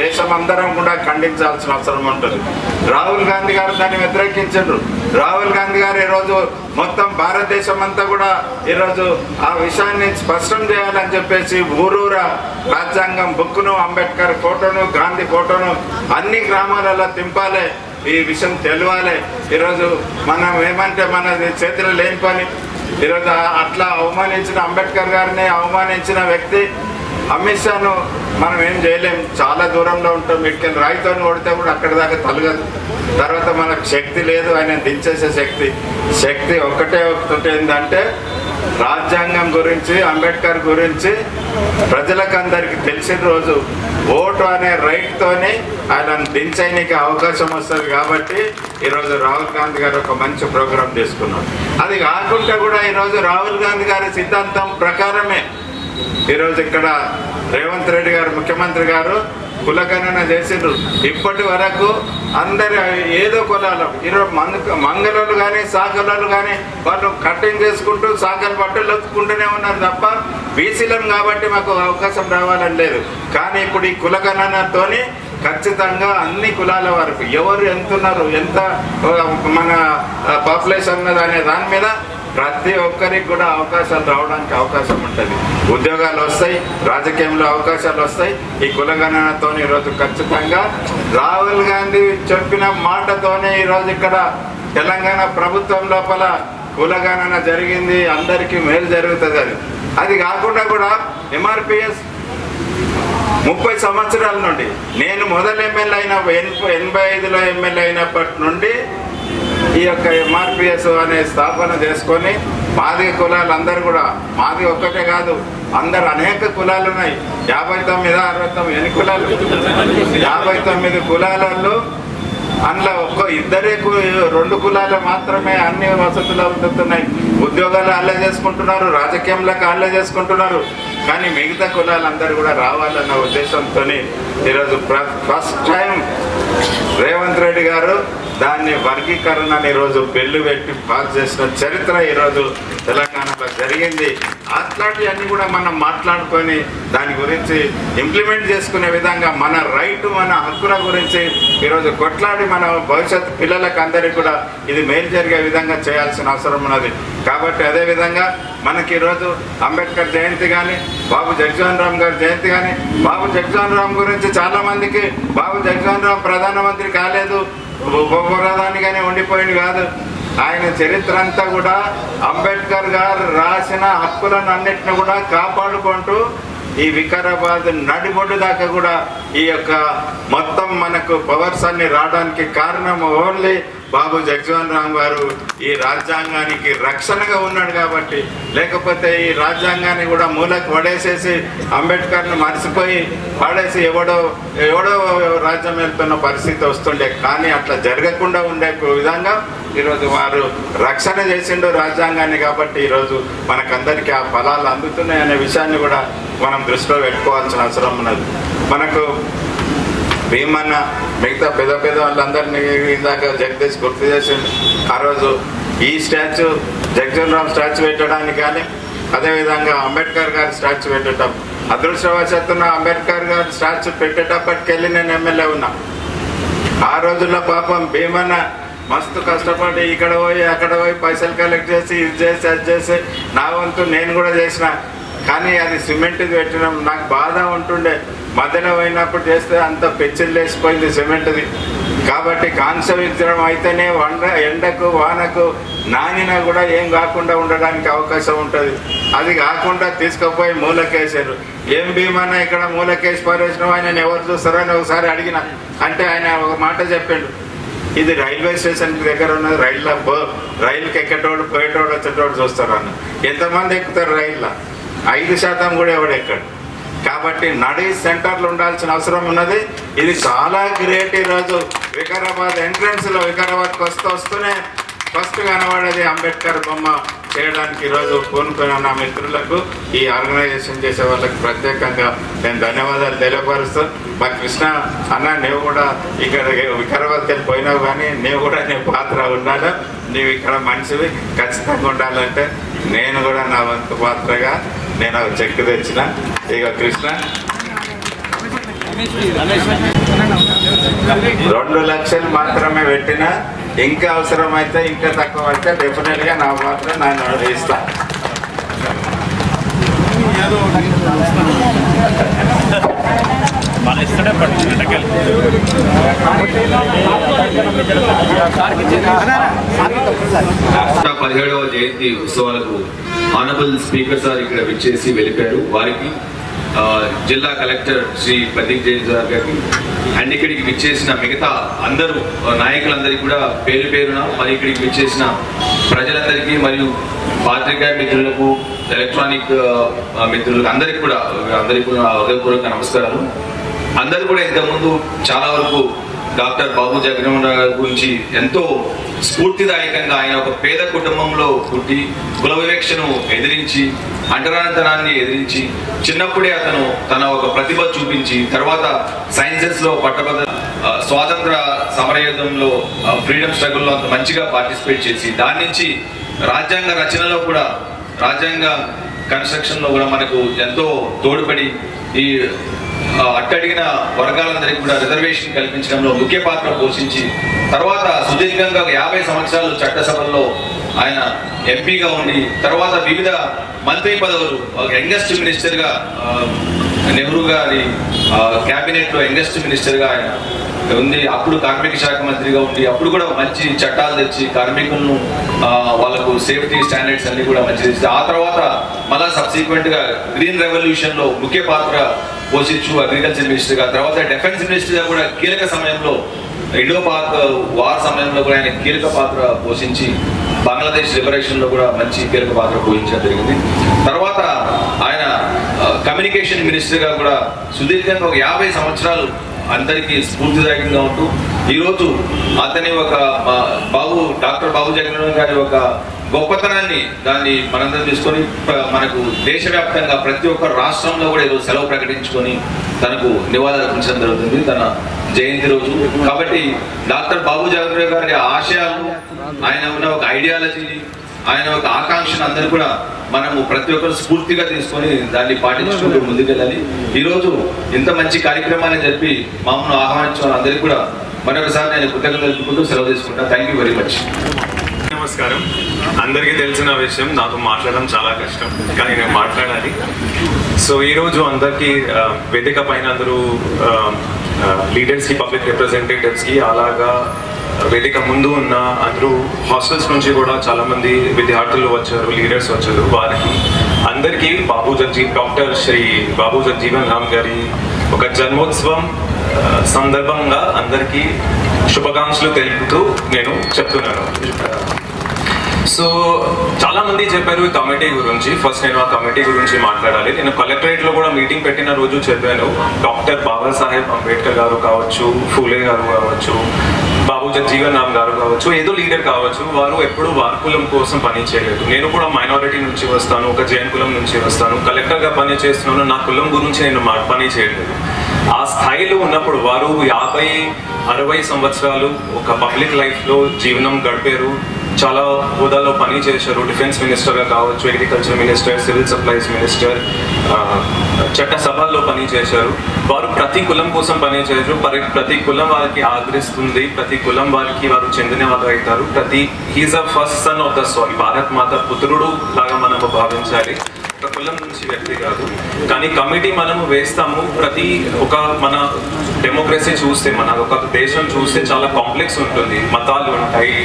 Speaker 6: దేశం అందరం కూడా ఖండించాల్సిన అవసరం ఉంటుంది. రాహుల్ గాంధీ గారు దాన్ని వ్యతిరేకించారు. రాహుల్ గాంధీ గారు ఈరోజు మొత్తం భారతదేశం అంతా కూడా ఈరోజు ఆ విషయాన్ని స్పష్టం చేయాలని చెప్పేసి ఊరూరా రాజ్యాంగం బుక్ను, అంబేద్కర్ ఫోటోను, గాంధీ ఫోటోను అన్ని గ్రామాలలో తింపాలి, ఈ విషయం తెలియాలి. ఈరోజు మనం ఏమంటే మన చేతిలో లేని పని. ఈరోజు అట్లా అవమానించిన అంబేద్కర్ గారిని అవమానించిన వ్యక్తి అమిత్ షాను మనం ఏం చేయలేం, చాలా దూరంలో ఉంటాం. ఇటుకెళ్ళి రాయితో కొడితే కూడా అక్కడి దాకా తలగదు. తర్వాత మనకు శక్తి లేదు ఆయన దించేసే శక్తి ఒకటే ఏంటంటే రాజ్యాంగం గురించి, అంబేద్కర్ గురించి ప్రజలకు అందరికి తెలిసిన రోజు ఓటు అనే రైట్తోనే ఆయనను దించడానికి అవకాశం వస్తుంది. కాబట్టి ఈరోజు రాహుల్ గాంధీ గారు ఒక మంచి ప్రోగ్రాం తీసుకున్నారు. అది కాకుండా కూడా ఈరోజు రాహుల్ గాంధీ గారి సిద్ధాంతం ప్రకారమే ఈరోజు ఇక్కడ రేవంత్ రెడ్డి గారు ముఖ్యమంత్రి గారు కులగణన చేసిండ్రు. ఇప్పటి వరకు అందరు ఏదో కులాలు ఈరోజు మంగళలు కానీ సాకలు కానీ వాళ్ళు కటింగ్ చేసుకుంటూ సాకలు బట్టలు వచ్చుకుంటూనే ఉన్నారు తప్ప బీసీలం కాబట్టి మాకు అవకాశం రావాలని లేదు. కానీ ఇప్పుడు ఈ కులగణనతోని ఖచ్చితంగా అన్ని కులాల వరకు ఎవరు ఎంతున్నారు, ఎంత మన పాపులేషన్ అనే దాని మీద ప్రతి ఒక్కరికి కూడా అవకాశాలు రావడానికి అవకాశం ఉంటుంది. ఉద్యోగాలు వస్తాయి, రాజకీయంలో అవకాశాలు వస్తాయి. ఈ కులగణనతో ఈరోజు ఖచ్చితంగా రాహుల్ గాంధీ చెప్పిన మాటతోనే ఈరోజు ఇక్కడ తెలంగాణ ప్రభుత్వం లోపల కులగణన జరిగింది, అందరికీ మేలు జరుగుతుంది. అది కాకుండా కూడా ఎంఆర్పిఎస్ 30 సంవత్సరాల నుండి నేను మొదలు ఎమ్మెల్యే అయిన 85లో ఎమ్మెల్యే అయినప్పటి నుండి ఈ యొక్క ఎంఆర్పిఎస్ అనే స్థాపన చేసుకొని మాది కులాలు అందరు కూడా, మాది ఒక్కటే కాదు అందరు అనేక కులాలు ఉన్నాయి. 59, 69 ఎన్ని కులాలు? 59 కులాలలో అందులో ఇద్దరే 2 కులాలు మాత్రమే అన్ని వసతులు అందుతున్నాయి. ఉద్యోగాలు అల్లే చేసుకుంటున్నారు, రాజకీయంలోకి అల్లే చేసుకుంటున్నారు. కానీ మిగతా కులాలందరూ కూడా రావాలన్న ఉద్దేశంతో ఈరోజు ఫస్ట్ టైం రేవంత్ రెడ్డి గారు దాన్ని వర్గీకరణని ఈరోజు బిల్లు పెట్టి పాస్ చేసిన చరిత్ర ఈరోజు తెలంగాణలో జరిగింది. అట్లాంటివన్నీ కూడా మనం మాట్లాడుకొని దాని గురించి ఇంప్లిమెంట్ చేసుకునే విధంగా మన రైట్, మన హక్కుల గురించి ఈరోజు కొట్లాడి మన భవిష్యత్తు పిల్లలకు అందరికీ కూడా ఇది మేలు జరిగే విధంగా చేయాల్సిన అవసరం ఉన్నది. కాబట్టి అదేవిధంగా మనకి ఈరోజు అంబేద్కర్ జయంతి కానీ, బాబు జగజీవన్ రామ్ గారి జయంతి కానీ, బాబు జగజీవన్ రామ్ గురించి చాలామందికి బాబు జగజీవన్ రామ్ ప్రధానమంత్రి కాలేదు, ఉపప్రధానిగానే ఉండిపోయింది కాదు. ఆయన చరిత్ర అంతా కూడా అంబేద్కర్ గారు రాసిన హక్కులను అన్నిటిని కూడా కాపాడుకుంటూ ఈ వికారాబాద్ నడిబొడ్డు దాకా కూడా ఈ యొక్క మొత్తం మనకు పవర్స్ అన్ని రావడానికి కారణం ఓన్లీ బాబు జగజీవన్ రామ్ గారు ఈ రాజ్యాంగానికి రక్షణగా ఉన్నాడు కాబట్టి, లేకపోతే ఈ రాజ్యాంగాన్ని కూడా మూలకు పడేసేసి అంబేద్కర్ని మర్చిపోయి పడేసి ఎవడో రాజ్యం వెళ్తున్న పరిస్థితి వస్తుండే. కానీ అట్లా జరగకుండా ఉండే విధంగా ఈరోజు వారు రక్షణ చేసిండు రాజ్యాంగాన్ని. కాబట్టి ఈరోజు మనకందరికీ ఆ ఫలాలు అందుతున్నాయి అనే విషయాన్ని కూడా మనం దృష్టిలో పెట్టుకోవాల్సిన అవసరం ఉన్నది. మనకు భీమన్న మిగతా పెద్ద వాళ్ళందరినీ ఇందాక జగదీష్ గుర్తు చేసిండు. ఆ రోజు ఈ స్టాచ్యూ జగజీవన్ రామ్ స్టాచ్యూ పెట్టడానికి కానీ, అదేవిధంగా అంబేద్కర్ గారి స్టాచ్యూ పెట్టడం, అదృష్టవశాత్తున అంబేద్కర్ గారి స్టాచ్యూ పెట్టేటప్పటికెళ్ళి నేను ఎమ్మెల్యే ఉన్నా. ఆ రోజుల్లో పాపం భీమన్న మస్తు కష్టపడి ఇక్కడ పోయి అక్కడ పోయి పైసలు కలెక్ట్ చేసి ఇది చేసి అది చేసి నా వంతు నేను కూడా చేసిన. కానీ అది సిమెంట్ది పెట్టినాం, నాకు బాధ ఉంటుండే. మధ్యలో పోయినప్పుడు చేస్తే అంత పెచ్చిలు లేసిపోయింది సిమెంట్ది. కాబట్టి కాంస్య విగ్రహం అయితేనే ఎండకు వానకు నానినా కూడా ఏం కాకుండా ఉండడానికి అవకాశం ఉంటుంది. అది కాకుండా తీసుకుపోయి మూలకేసారు. ఏం భీమన్నా ఇక్కడ మూలకేసి పారేసినావు, ఆయన ఎవరు చూస్తారని ఒకసారి అడిగిన. అంటే ఆయన ఒక మాట చెప్పిండు, ఇది రైల్వే స్టేషన్ దగ్గర ఉన్నది, రైలుకి ఎక్కేటోడు పోయేటోడు వచ్చేటోడు చూస్తారు అన్న. ఎంతమంది ఎక్కుతారు రైల్లో? 5% కూడా ఎవడు ఎక్కడు. కాబట్టి నడి సెంటర్లు ఉండాల్సిన అవసరం ఉన్నది. ఇది చాలా గ్రేట్. ఈరోజు వికారాబాద్ ఎంట్రన్స్లో వికారాబాద్కి వస్తూనే ఫస్ట్ కనబడేది అంబేద్కర్ బొమ్మ చేయడానికి ఈరోజు పూనుకున్న నా మిత్రులకు, ఈ ఆర్గనైజేషన్ చేసే వాళ్ళకి ప్రత్యేకంగా నేను ధన్యవాదాలు తెలియపరుస్తూ, మా కృష్ణ అన్న నీవు కూడా ఇక్కడ వికారాబాద్కి వెళ్ళిపోయినావు, కానీ నీవు కూడా నీ పాత్ర ఉండాలి. నీవు ఇక్కడ మనిషివి ఖచ్చితంగా ఉండాలంటే నేను కూడా నా వంతు పాత్రగా నేను చెక్ తెచ్చిన. ఇక కృష్ణ 2 లక్షలు మాత్రమే పెట్టిన, ఇంకా అవసరమైతే ఇంకా తక్కువ అయితే డెఫినెట్గా నా పాత్ర నేను ఇస్తా.
Speaker 7: రాష్ట్ర 17వ జయంతి ఉత్సవాలకు ఆనరబుల్ స్పీకర్ సార్ ఇక్కడ విచ్చేసి వెళ్ళిపోయారు. వారికి జిల్లా కలెక్టర్ శ్రీ ప్రదీప్ జైన్ సార్ గారికి అండ్ ఇక్కడికి విచ్చేసిన మిగతా అందరూ నాయకులందరికీ కూడా పేరు పేరున, మరి ఇక్కడికి విచ్చేసిన ప్రజలందరికీ మరియు పాత్రికేయ మిత్రులకు, ఎలక్ట్రానిక్ మిత్రులకు అందరికీ కూడా హృదయపూర్వక నమస్కారాలు. అందరూ కూడా ఇంతకుముందు చాలా వరకు డాక్టర్ బాబు జగజీవన్ రామ్ గారి గురించి ఎంతో స్ఫూర్తిదాయకంగా, ఆయన ఒక పేద కుటుంబంలో పుట్టి కుల వివక్షను ఎదిరించి, అంటరానితనాన్ని ఎదిరించి, చిన్నప్పుడే అతను తన ఒక ప్రతిభ చూపించి, తర్వాత సైన్సెస్లో పట్టభద్ర స్వాతంత్ర సమరయుద్ధంలో ఫ్రీడమ్ స్ట్రగుల్లో అంత మంచిగా పార్టిసిపేట్ చేసి, దాని నుంచి రాజ్యాంగ రచనలో కూడా, రాజ్యాంగ కన్స్ట్రక్షన్లో కూడా మనకు ఎంతో తోడ్పడి ఈ అట్టడిగిన వర్గాలందరికీ కూడా రిజర్వేషన్ కల్పించడంలో ముఖ్య పాత్ర పోషించి, తర్వాత సుదీర్ఘంగా 50 సంవత్సరాలు చట్టసభల్లో ఆయన ఎంపీగా ఉండి, తర్వాత వివిధ మంత్రి పదవులు, యంగెస్ట్ మినిస్టర్గా నెహ్రూ గారి క్యాబినెట్లో యంగెస్ట్ మినిస్టర్గా ఆయన ఉంది. అప్పుడు కార్మిక శాఖ మంత్రిగా ఉండి, అప్పుడు కూడా మంచి చట్టాలు తెచ్చి కార్మికులను వాళ్ళకు సేఫ్టీ స్టాండర్డ్స్ అన్ని కూడా మంచి తెచ్చి, ఆ తర్వాత మళ్ళా సబ్సిక్వెంట్గా గ్రీన్ రెవల్యూషన్లో ముఖ్య పాత్ర పోషించు అగ్రికల్చర్ మినిస్టర్గా, తర్వాత డిఫెన్స్ మినిస్టర్గా కూడా కీలక సమయంలో, ఇండో పాక్ వార్ సమయంలో కూడా ఆయన కీలక పాత్ర పోషించి బంగ్లాదేశ్ లిబరేషన్లో కూడా మంచి కీలక పాత్ర పోషించడం జరిగింది. తర్వాత ఆయన కమ్యూనికేషన్ మినిస్టర్గా కూడా సుదీర్ఘంగా ఒక 50 సంవత్సరాలు అందరికీ స్ఫూర్తిదాయకంగా ఉంటూ, ఈరోజు అతని ఒక డాక్టర్ బాబు జగజీవన్ రామ్ గారి ఒక గొప్పతనాన్ని దాన్ని మనందరం తీసుకొని మనకు దేశవ్యాప్తంగా ప్రతి ఒక్క రాష్ట్రంలో కూడా ఈరోజు సెలవు ప్రకటించుకొని తనకు నివాళులు అర్పించడం జరుగుతుంది తన జయంతి రోజు. కాబట్టి డాక్టర్ బాబు జగజీవన్ రామ్ గారి ఆశయాలు, ఆయన ఉన్న ఒక ఐడియాలజీని, ఆయన ఒక ఆకాంక్షను అందరూ కూడా మనము ప్రతి ఒక్కరు స్ఫూర్తిగా తీసుకొని దాన్ని పాటించుకుంటూ ముందుకెళ్ళాలి. ఈరోజు ఇంత మంచి కార్యక్రమాన్ని జరిపి మమ్మల్ని ఆహ్వానించిన అందరికీ కూడా మరొకసారి నేను కృతజ్ఞతలు తెలుపుకుంటూ సెలవు తీసుకుంటా. Thank you very much.
Speaker 8: నమస్కారం. అందరికీ తెలిసిన విషయం, నాకు మాట్లాడడం చాలా కష్టం, కానీ నేను మాట్లాడాలి. సో ఈరోజు అందరికీ వేదిక పైన అందరూ లీడర్స్కి, పబ్లిక్ రిప్రజెంటేటివ్స్కి, అలాగా వేదిక ముందు ఉన్న అందరూ హాస్టల్స్ నుంచి కూడా చాలామంది విద్యార్థులు వచ్చారు, లీడర్స్ వచ్చారు. వారికి అందరికీ డాక్టర్ శ్రీ బాబు జగజీవన్ రామ్ గారి ఒక జన్మోత్సవం సందర్భంగా అందరికీ శుభాకాంక్షలు తెలుపుతూ నేను చెప్తున్నాను. సో చాలా మంది చెప్పారు ఈ కమిటీ గురించి. ఫస్ట్ నేను ఆ కమిటీ గురించి మాట్లాడాలి. నేను కలెక్టరేట్ లో కూడా మీటింగ్ పెట్టిన రోజు చెప్పాను, డాక్టర్ బాబాసాహెబ్ అంబేద్కర్ గారు కావచ్చు, ఫూలే గారు కావచ్చు, బాబు జగజీవన్ రామ్ గారు కావచ్చు, ఏదో లీడర్ కావచ్చు, వారు ఎప్పుడు వారి కులం కోసం పని చేయలేదు. నేను కూడా మైనారిటీ నుంచి వస్తాను, ఒక జైన్ కులం నుంచి వస్తాను, కలెక్టర్ గా పని చేస్తున్నాను, నా కులం గురించి నేను పని చేయలేదు. ఆ స్థాయిలో ఉన్నప్పుడు వారు 50-60 సంవత్సరాలు ఒక పబ్లిక్ లైఫ్ లో జీవనం గడిపారు. చాలా హోదాలో పని చేశారు. డిఫెన్స్ మినిస్టర్గా కావచ్చు, agriculture minister, civil supplies minister, చట్టసభల్లో పని చేశారు. వారు ప్రతి కులం కోసం పని చేశారు. ప్రతి కులం వారికి ఆదరిస్తుంది, ప్రతి కులం వారికి వారు చెందిన వారు అవుతారు. He's a first son of the soil, Bharat Mata పుత్రుడు లాగా మనము భావించాలి. ఒక కులం నుంచి వ్యక్తి కాదు. కానీ కమిటీ మనము వేస్తాము. మన డెమోక్రసీ చూస్తే, మన ఒక దేశం చూస్తే చాలా కాంప్లెక్స్ ఉంటుంది. మతాలు ఉంటాయి,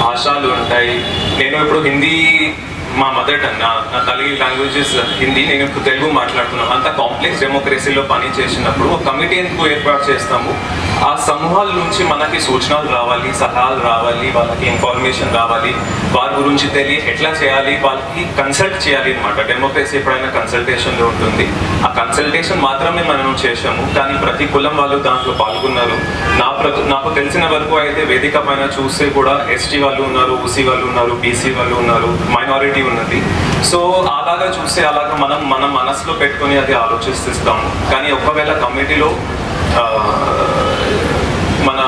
Speaker 8: భాషలు ఉంటాయి. నేను ఇప్పుడు హిందీ మా మదర్ టంగ్, నా తల్లి లాంగ్వేజెస్ హిందీ, నేను ఇప్పుడు తెలుగు మాట్లాడుతున్నాను. అంత కాంప్లెక్స్ డెమోక్రసీలో పని చేసినప్పుడు ఒక కమిటీ ఎందుకు ఏర్పాటు చేస్తాము? ఆ సమూహాల నుంచి మనకి సూచనలు రావాలి, సలహాలు రావాలి, వాళ్ళకి ఇన్ఫర్మేషన్ రావాలి, వారి గురించి ఎట్లా చేయాలి, వాళ్ళకి కన్సల్ట్ చేయాలి అనమాట. డెమోక్రసీ ఎప్పుడైనా కన్సల్టేషన్లో ఉంటుంది. ఆ కన్సల్టేషన్ మాత్రమే మనం చేసాము. కానీ ప్రతి కులం వాళ్ళు దాంట్లో పాల్గొన్నారు. నాకు తెలిసిన వరకు అయితే వేదిక పైన చూస్తే కూడా ఎస్టీ వాళ్ళు ఉన్నారు, ఓసీ వాళ్ళు ఉన్నారు, బీసీ వాళ్ళు ఉన్నారు, మైనారిటీ ఉన్నది. సో అలాగా చూస్తే అలాగా మనం మనసులో పెట్టుకొని అది ఆలోచిస్తాము. కానీ ఒకవేళ కమిటీలో మన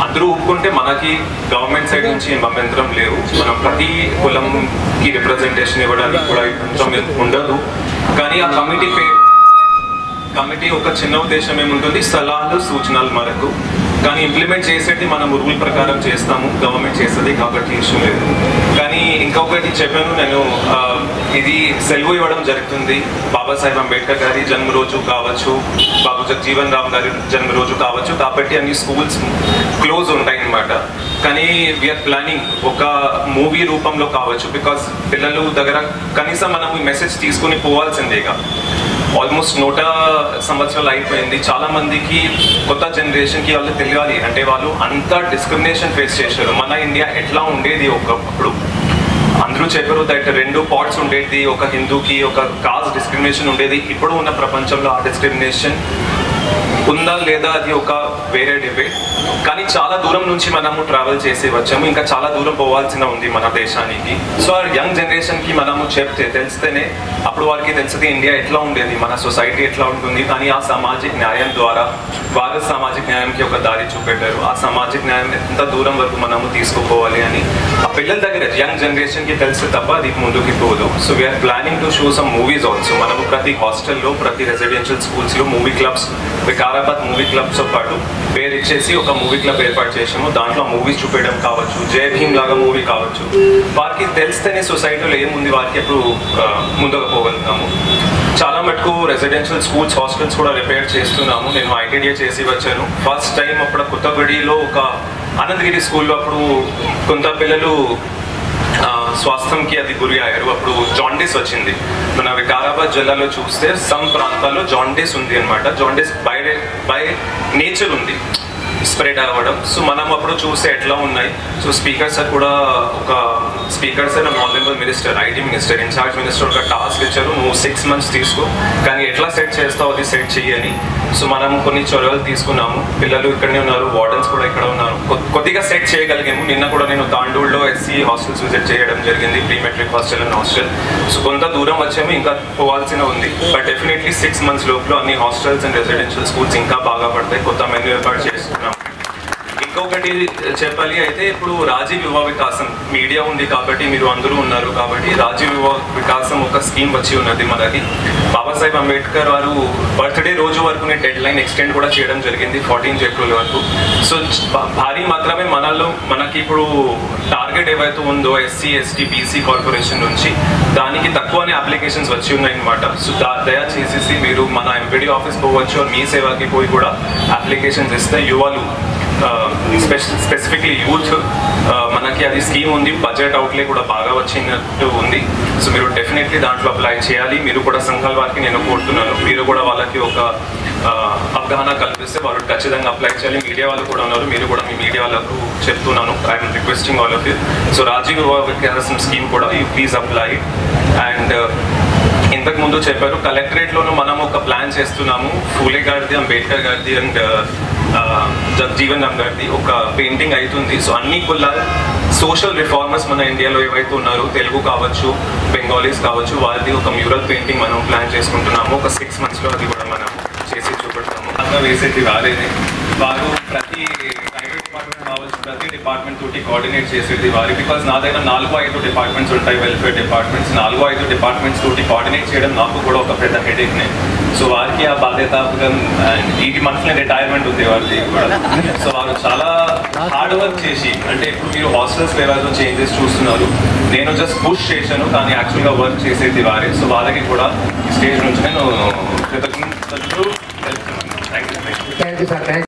Speaker 8: అందరూ ఒప్పుకుంటే మనకి గవర్నమెంట్ సైడ్ నుంచి అభ్యంతరం లేవు. మనం ప్రతి కులంకి రిప్రజెంటేషన్ ఇవ్వడానికి కూడా ఉండదు. కానీ ఆ కమిటీ ఒక చిన్న ఉద్దేశం ఏముంటుంది, సలహాలు సూచనలు మనకు. కానీ ఇంప్లిమెంట్ చేసేది మనం రూల్ ప్రకారం చేస్తాము, గవర్నమెంట్ చేస్తుంది కాబట్టి ఇష్యూ లేదు. కానీ ఇంకొకటి చెప్పాను నేను, ఇది సెలవు ఇవ్వడం జరుగుతుంది. బాబాసాహెబ్ అంబేద్కర్ గారి జన్మరోజు కావచ్చు, బాబు జగజీవన్ రామ్ గారి జన్మరోజు కావచ్చు, కాబట్టి అన్ని స్కూల్స్ క్లోజ్ ఉంటాయి అన్నమాట. కానీ వీఆర్ ప్లానింగ్ ఒక మూవీ రూపంలో కావచ్చు. బికాస్ పిల్లలు దగ్గర కనీసం మనం ఈ మెసేజ్ తీసుకుని పోవాల్సిందేగా. ఆల్మోస్ట్ 100 సంవత్సరాలు అయిపోయింది. చాలా మందికి కొత్త జనరేషన్కి వాళ్ళు తెలియాలి. అంటే వాళ్ళు అంత డిస్క్రిమినేషన్ ఫేస్ చేశారు. మన ఇండియా ఎట్లా ఉండేది ఒకప్పుడు, అందరూ చెప్పారు దట్ 2 పార్ట్స్ ఉండేది, ఒక హిందూకి ఒక కాస్ట్ డిస్క్రిమినేషన్ ఉండేది. ఇప్పుడు ఉన్న ప్రపంచంలో ఆ డిస్క్రిమినేషన్ ఉందా లేదా అది ఒక వేరే డిబేట్. కానీ చాలా దూరం నుంచి మనము ట్రావెల్ చేసి వచ్చాము, ఇంకా చాలా దూరం పోవాల్సిన ఉంది మన దేశానికి. సో ఆ యంగ్ జనరేషన్కి మనము తెలిస్తేనే అప్పుడు వారికి తెలిసింది ఇండియా ఎట్లా ఉండేది, మన సొసైటీ ఎట్లా ఉంటుంది. కానీ ఆ సామాజిక న్యాయం ద్వారా భారత సామాజిక న్యాయంకి ఒక దారి చూపెట్టారు. ఆ సామాజిక న్యాయం ఎంత దూరం వరకు మనము తీసుకుపోవాలి అని ఆ పిల్లల దగ్గర యంగ్ జనరేషన్కి తెలిస్తే తప్ప అది ముందుకు పోదు. So we are planning to show some movies also. మనము ప్రతి హాస్టల్లో, ప్రతి రెసిడెన్షియల్ స్కూల్స్లో మూవీ క్లబ్స్, వికారాబాద్ మూవీ క్లబ్స్తో పాటు పేరు ఇచ్చేసి ఒక మూవీ క్లబ్ ఏర్పాటు చేసాము. దాంట్లో మూవీస్ చూపించడం కావచ్చు, జై భీమ్ లాగా మూవీ కావచ్చు. వారికి తెలిస్తేనే సొసైటీలో ఏముంది వారికి ఎప్పుడు ముందుకు పోగలుగుతాము. చాలా మటుకు రెసిడెన్షియల్ స్కూల్స్, హాస్టల్స్ కూడా రిపేర్ చేస్తున్నాము. నేను ఐటీడీఏ చేసి వచ్చాను. ఫస్ట్ టైం అప్పుడు కొత్తగూడిలో ఒక అనంతగిరి స్కూల్లో అప్పుడు కొంత పిల్లలు స్వాస్థ్యంకి అది గురి అయ్యారు. అప్పుడు జాండీస్ వచ్చింది. మన వికారాబాద్ జిల్లాలో చూస్తే సమ్ ప్రాంతాల్లో జాండీస్ ఉంది అనమాట. జాండీస్ బై నేచర్ ఉంది, స్ప్రెడ్ అవ్వడం. సో మనం అప్పుడు చూస్తే ఎట్లా ఉన్నాయి. సో స్పీకర్ సార్ కూడా speaker sir honourable minister, IT minister, incharge minister ఒక టాస్క్ ఇచ్చారు, నువ్వు 6 months తీసుకో, కానీ ఎట్లా సెట్ చేస్తావు అది సెట్ చెయ్యని. సో మనం కొన్ని చొరవలు తీసుకున్నాము. పిల్లలు ఇక్కడనే ఉన్నారు, వార్డెన్స్ కూడా ఇక్కడ ఉన్నారు, కొద్దిగా సెట్ చేయగలిగాము. నిన్న కూడా నేను తాండూరులో ఎస్సీ హాస్టల్స్ విజిట్ చేయడం జరిగింది, pre matric hostel and hostel. So కొంత దూరం వచ్చాము, ఇంకా పోవాల్సిన ఉంది. బట్ డెఫినెట్లీ 6 months లోపల అన్ని హాస్టల్స్ అండ్ రెసిడెన్షియల్ స్కూల్స్ ఇంకా బాగా పడతాయి. కొత్త మెనూ ఏర్పాటు చేస్తున్నాం. ఇంకొకటి చెప్పాలి అయితే, ఇప్పుడు రాజీవ్ యువ వికాసం మీడియా ఉంది కాబట్టి, మీరు అందరూ ఉన్నారు కాబట్టి, రాజీవ్ యువ వికాసం ఒక స్కీమ్ వచ్చి ఉన్నది మనకి. బాబాసాహెబ్ అంబేద్కర్ వారు బర్త్డే రోజు వరకు డెడ్ లైన్ ఎక్స్టెండ్ కూడా చేయడం జరిగింది 14 April వరకు. సో భారీ మాత్రమే మనకి ఇప్పుడు టార్గెట్ ఏవైతే ఉందో ఎస్సీ, ఎస్టీ, బీసీ కార్పొరేషన్ నుంచి, దానికి తక్కువనే అప్లికేషన్స్ వచ్చి ఉన్నాయి అనమాట. సో దయచేసి మీరు మన ఎంపీడీ ఆఫీస్ పోవచ్చు, మీ సేవకి పోయి కూడా అప్లికేషన్స్ ఇస్తే యువలు, స్పెసిఫిక్లీ యూత్, మనకి అది స్కీమ్ ఉంది. బడ్జెట్ అవుట్లే కూడా బాగా వచ్చినట్టు ఉంది. సో మీరు డెఫినెట్లీ దాంట్లో అప్లై చేయాలి. మీరు కూడా సంఘాల వారికి నేను కోరుతున్నాను, మీరు కూడా వాళ్ళకి ఒక అవగాహన కల్పిస్తే వారు ఖచ్చితంగా అప్లై చేయాలి. మీడియా వాళ్ళు కూడా ఉన్నారు, మీరు కూడా మీ మీడియా వాళ్ళకు చెప్తున్నాను, I'm requesting all of you. So Rajiv Vikasam scheme కూడా యూ ప్లీజ్ అప్లై. అండ్ ఇంతకు ముందు చెప్పారు, కలెక్టరేట్లోనూ మనం ఒక ప్లాన్ చేస్తున్నాము, ఫూలే గారిది, అంబేద్కర్ గారిది అండ్ జగజీవన్ రామ్ గారిది ఒక పెయింటింగ్ అవుతుంది. సో అన్ని కులాల సోషల్ రిఫార్మర్స్ మన ఇండియాలో ఏవైతే ఉన్నారో, తెలుగు కావచ్చు, బెంగాలీస్ కావచ్చు, వారిది ఒక మ్యూరల్ పెయింటింగ్ మనం ప్లాన్ చేసుకుంటున్నాము. ఒక 6 monthsలో అది కూడా మనం చేసి చూపెడతాము. అలా వేసేది వారేనే, వారు ప్రతి ప్రైవేట్ డిపార్ట్మెంట్ కావచ్చు, ప్రతి డిపార్ట్మెంట్ తోటి కోఆర్డినేట్ చేసేది వారి. బికాజ్ నా దగ్గర 4-5 డిపార్ట్మెంట్స్ ఉంటాయి, వెల్ఫేర్ డిపార్ట్మెంట్స్. 4-5 డిపార్ట్మెంట్స్ తోటి కోఆర్డినేట్ చేయడం నాకు కూడా ఒక పెద్ద హెడేక్నే. సో వారికి ఆ బాధ్యత, ఈ మంత్లో రిటైర్మెంట్ ఉంది వారికి కూడా. సో వారు చాలా హార్డ్ వర్క్ చేసి, అంటే ఇప్పుడు మీరు హాస్టల్స్ ఏవైనా చేంజెస్ చూస్తున్నారు, నేను జస్ట్ పుష్ చేశాను, కానీ యాక్చువల్గా వర్క్ చేసేది వారే. సో వాళ్ళకి కూడా ఈ స్టేజ్ నుంచి నేను కృతజ్ఞతలు తెలుపుతున్నాను. Thank you.